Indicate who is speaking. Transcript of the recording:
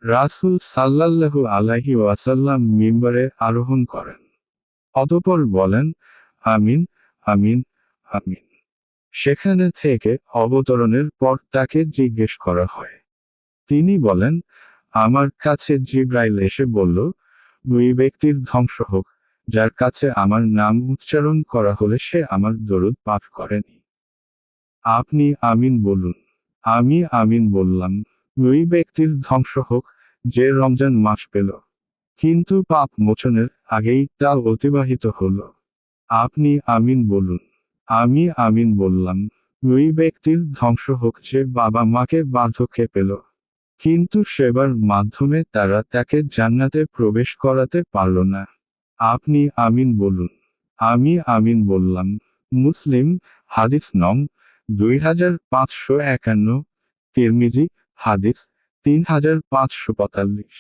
Speaker 1: রাসূল সাল্লাল্লাহু আলাইহি ওয়াসাল্লাম মিম্বরে আরোহণ করেন। অতঃপর বলেন, আমিন, আমিন, আমিন। সেখানে থেকে অবতরণের পর তাকে জিজ্ঞেস করা হয়। তিনি বলেন, আমার কাছে জিবরাইল এসে বলল, ওই ব্যক্তির ধ্বংস হোক, যার কাছে আমার নাম উচ্চারণ করা হলে সে আমার দরুদ পাঠ করেনি। আপনি আমিন বলুন। আমি আমিন বললাম। ওই ব্যক্তির ধ্বংস হোক, যে রমজান মাস পেল, কিন্তু পাপ মোচনের আগেই তা অতিবাহিত হল। আপনি আমিন বলুন। আমি আমিন বললাম। ওই ব্যক্তির ধ্বংস হোক যে বাবা মাকে বার্ধক্যে পেল, কিন্তু সেবার মাধ্যমে তারা তাকে জান্নাতে প্রবেশ করাতে পারল না। আপনি আমিন বলুন। আমি আমিন বললাম। মুসলিম, হাদিস নং 2551, তিরমিজি, হাদিস 3545।